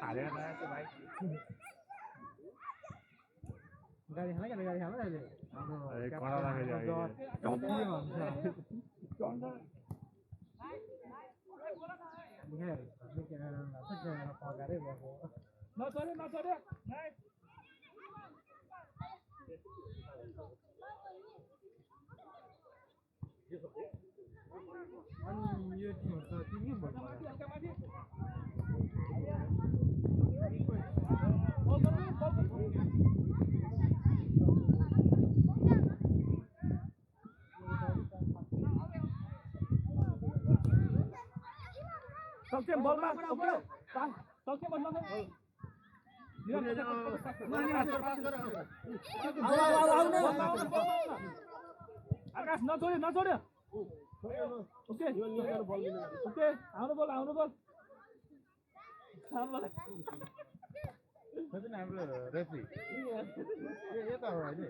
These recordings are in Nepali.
हारेर गएको भाइ गाडी खाना क्या गाडी खाना अहिले कडा लाग्यो अनि यो टिमहरु त टिमै भन्छ सक्छौँ बलमा सक्छौँ बलमा आकाश नछोड्यो नछोड्यो ओके ओके आउनु बोल हाम्रो रेफ्री यता हो अहिले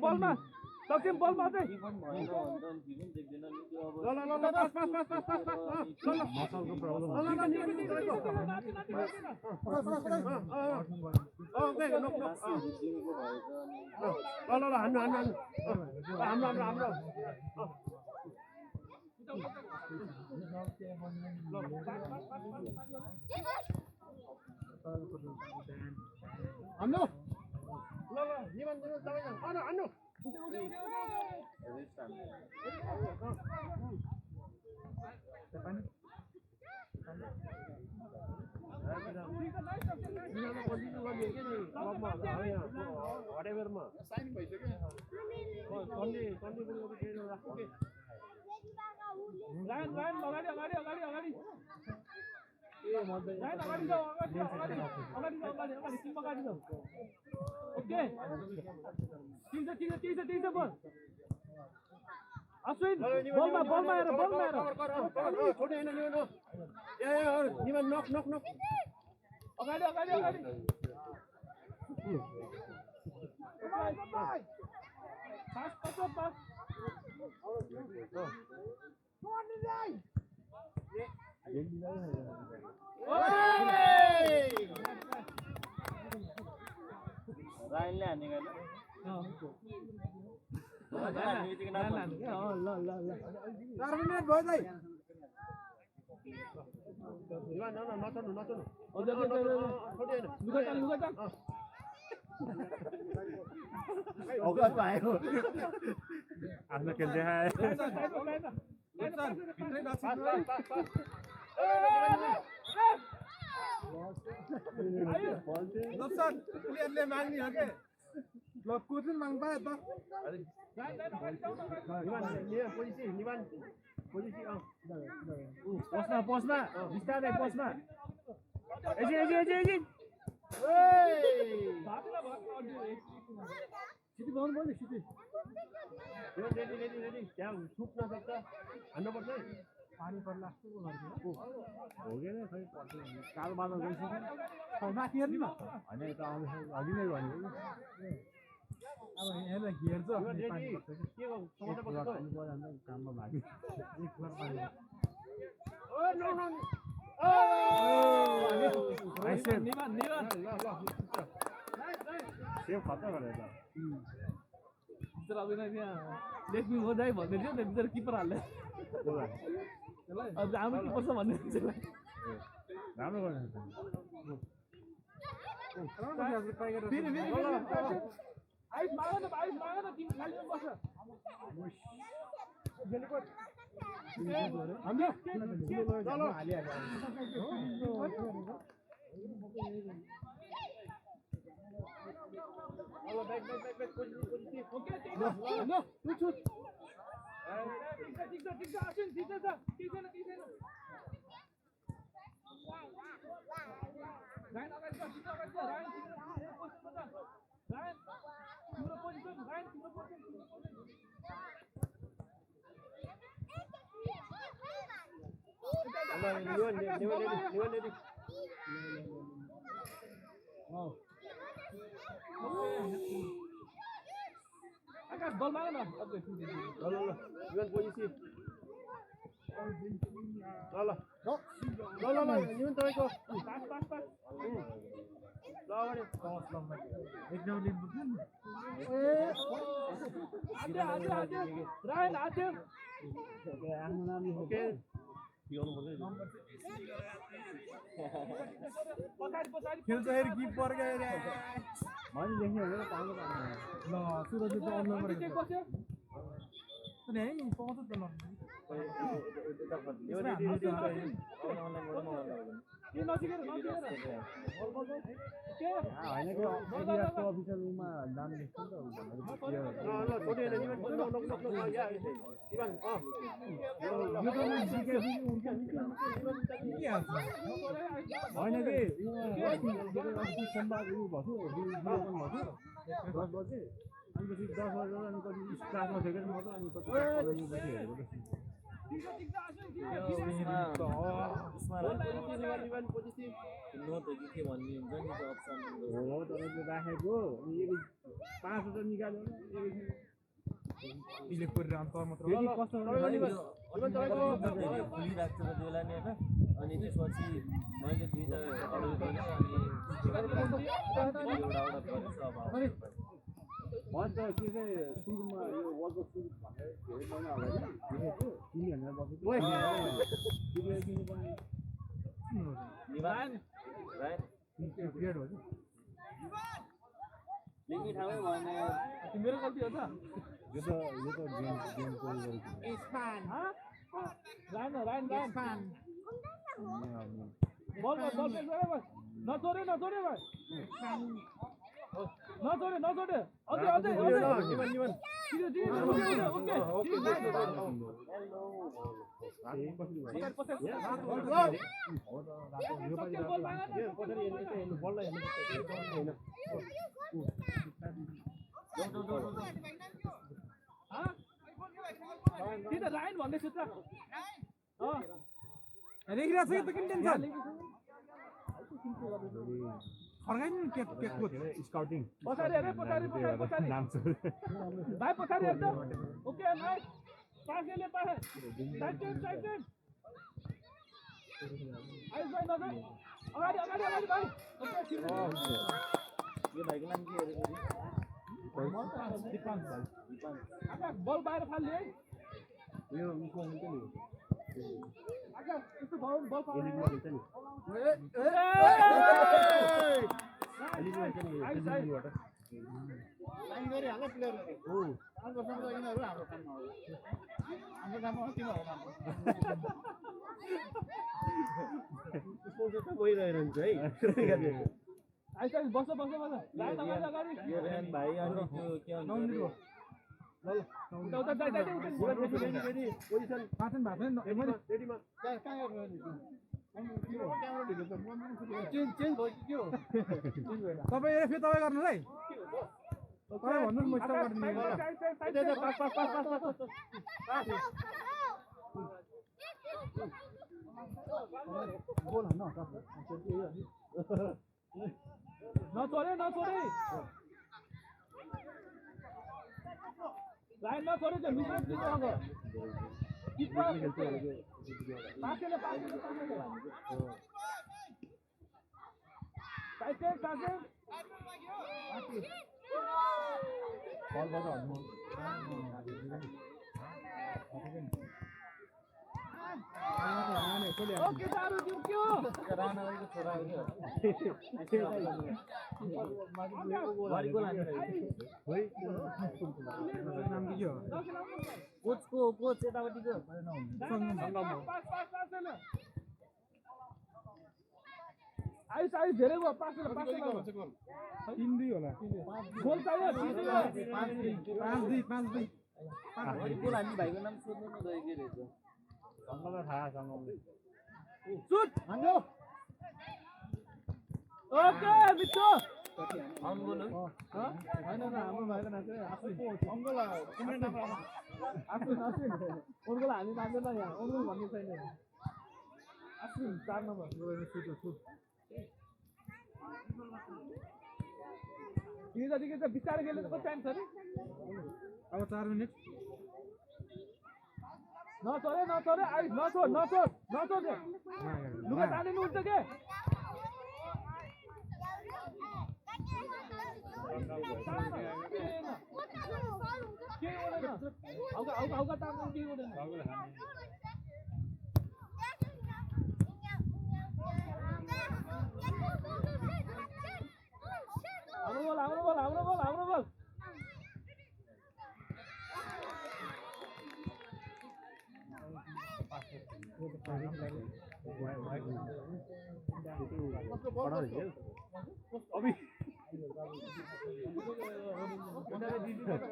बलमा सक्छौँ बलमा चाहिँ अश्विन बलमा हेर अगाडि राइनले हान्ने गएन आफ्नो खेल देखाए प्लेयरले माग्ने हो के ल कोच माग्नु पायो त पोस्टमा बिस्तारै पोस्टमा सिटी पाउनु पर्ने सिटी त्यहाँ सुप नसक्छ हान्नुपर्छ पानी पर्ला हो कि खै कालो बादल गइसक्यो माथि हेर्नु न होइन यता अघि नै भनेको अब यसलाई घेर्छ काममा लाग्यो सेफ खतरा गरेर भित्र आउँदैन त्यहाँ लेख्नु हो जाई भन्दै थियो त्यहाँ भित्र किपर हाल्ने अब हाम्रो किपर छ भन्ने राम्रो गर्नु आइस माग न तिमी खाली बस आकाश बल माग न Iwan posisi. Iwan तपाईँको पास एकदम लिम्बू आजे रायन आजे आफ्नो नाम ओके खेल्दाखेरि किपर गएर मैले लेख्ने भनेर पाउनु पर्दैन ल सुरजित अन नम्बर चेक बस्यो अनि है पाउँछ त ल यो नजिकेर होइन कि एडियासको अफिसियल रुममा नाम लेख्छ नि त होइन कि सोमबार उयो भएको 10 बजे अनि पछि 10 बजे अनि कति क्लासमा थियो क्या म त अनि कति हो तपाईँले राखेको 5 निकाल्यो अनि त्यसपछि मैले दुईटा अर्डर गरेँ अनि मैले त के चाहिँ सुरुमा यो वर्ल्ड कप सुरु भनेर धेरै महिना अगाडि देखेको छु 3 भनेर बसेको ठाउँमै भने मेरो गल्ती हो त यो त गेमको रायन बल नचोरे भाइ नचोरे अझै रायन भन्दैछु त देखिरहेको छ कि त किन टेन्सन फर्काइन के स्काउटिङ पछाडि नाम छ भाइ पछाडि हेर्छ ओके नाइस पास ले पास साइड टेम आइस भाइ नजर अगाडि भाइ ओके यो भाइको नाम के अरे आकाश बल बाहिर फाल्ने है यो उसको हुन्छ नि आकाश यस्तो बल एलिमिनेट फाल्ने हुन्छ नि एलिमिनेट हुन्छ नि एलिमिनेटबाट साइन गरे हाल प्लेयरले हो आज गर्नु यिनीहरु हाम्रो काममा हो हाम्रो काममा हो तिमीहरु काममा स्पोन्सर त भइरहेको हुन्छ है आइस बस लाइन अगाडि यो रेन भाइ अनि त्यो के भन्छ उता जाई पोजिसन पाछन भएको छैन मैले रेडीमा कहाँ गर्नु चेन्ज भयो कि के हो तपाईँ फेरि तपाईँ गर्नु है तपाईँ भन्नु म स्टप गरिदिन्छु बोल न नचोरे लाइन नचोरे चाहिँ मिस अग किपर पासेले साइड कल गर्दा भन्नु ओके दारू जित्यो राणाको छोरा हो क्या वारीको लाने नाम के हो कोच यतापट्टिको पास छैन आइस धेरै भयो पास छैन 3-2 होला गोल चाहियो 5-2 वारीको लाने भाइको नाम सोध्नु न गयो के रहेछ सङ्गमलाई थाहा सङ्गमले सुट हान्यो ओके मिठो आउन बोल्नु हैन हाम्रो भाइको नाम चाहिँ अङ्गल कुनै नाम आफिन उनको हामी मान्दैन यहाँ उनको भन्ने छैन आफिन 4 नम्बर सुट यो जतिकै त बिस्तारै खेल्नु कति टाइम छ नि अब 4 मिनेट नचोरे आई नचोर लुगा तानिनु हुन्छ के हौका तान्नु के हुँदैन हाम्रो बल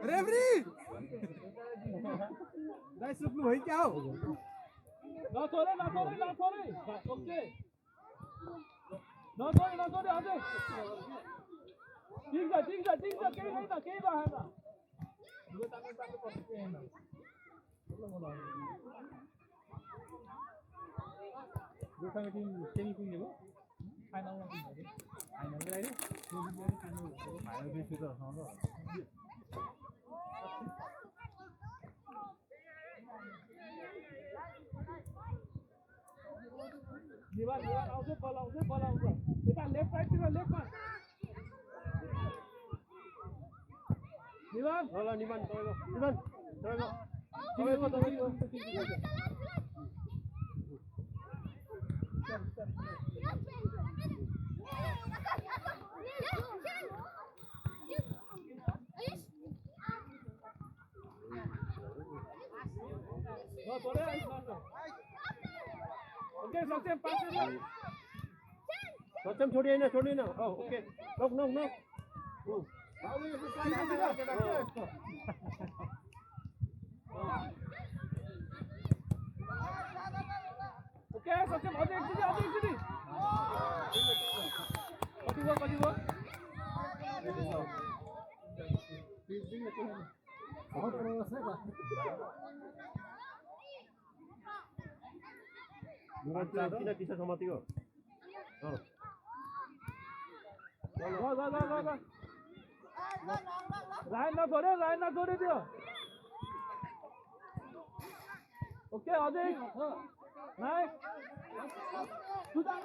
रेफरी गाइस रुक्नु भयो क्या हो नचोरे ओके नचोरे अझै ठिक छ केही भएन गोखाको टिम सेमी पुग्ने भयो फाइनलमा पुग्यो फाइनलको लागि फाइनल बेसी त दिवार आउँछ बल आउँछ यता लेफ्ट साइडतिर लेफ्टमा निवान ल निमान तपाईँको ओके सक्षम पास सक्षम छोडिएन ओके नो ओके सक्षम अझै एकचोटि कति भयो किन टिसर्ट समातेको लाइन नछोडे त्यो ओके अझै नाइस सुधार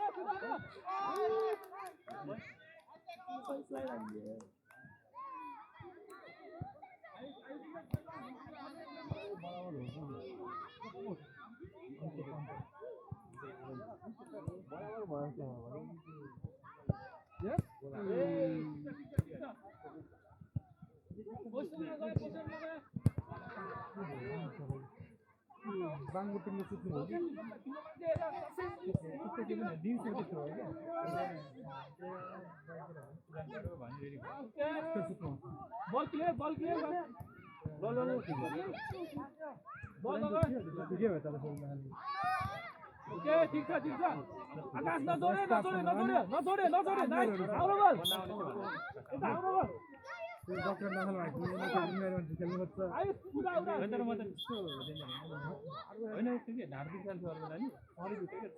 बाङ्गो टिमले सुत्नु हो कि बल क्लियर ओके ठीक छ आकाश नछोडे नाइस हाम्रो बल यता हाम्रो बल डक्टर नखल भएको खेल्नु खोज्छ आइस पुरा उडा तर म त त्यस्तो होइन त्यो के ढाड दुख्छ अर्को नानी अरू दुख्छ क्या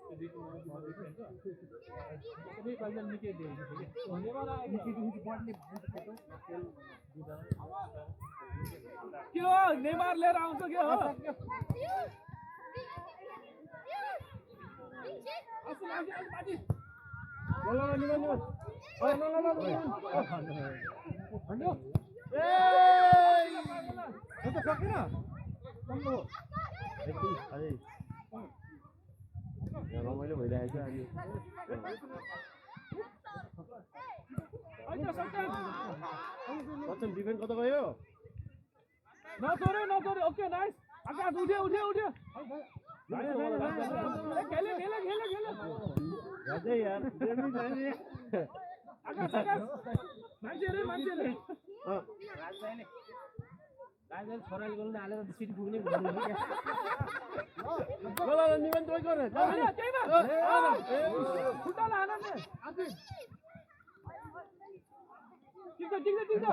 दुई पाँचजना निकै दियो के हो नेमार लिएर आउँछ के हो त्यो त सकिन रमाइलो भइरहेको छ अहिले सच्चन सचिन डिफेन्ड कता गयो नतोरे ओके नाइस आकाश उठ्यो खेले राजै यार देवी जाने आकाश मान्छेले राजले छोराले गर्नु हालेर सिट पुग्ने ल निमन तोय गर खुट्टाले आनन्द टिक्छ गयो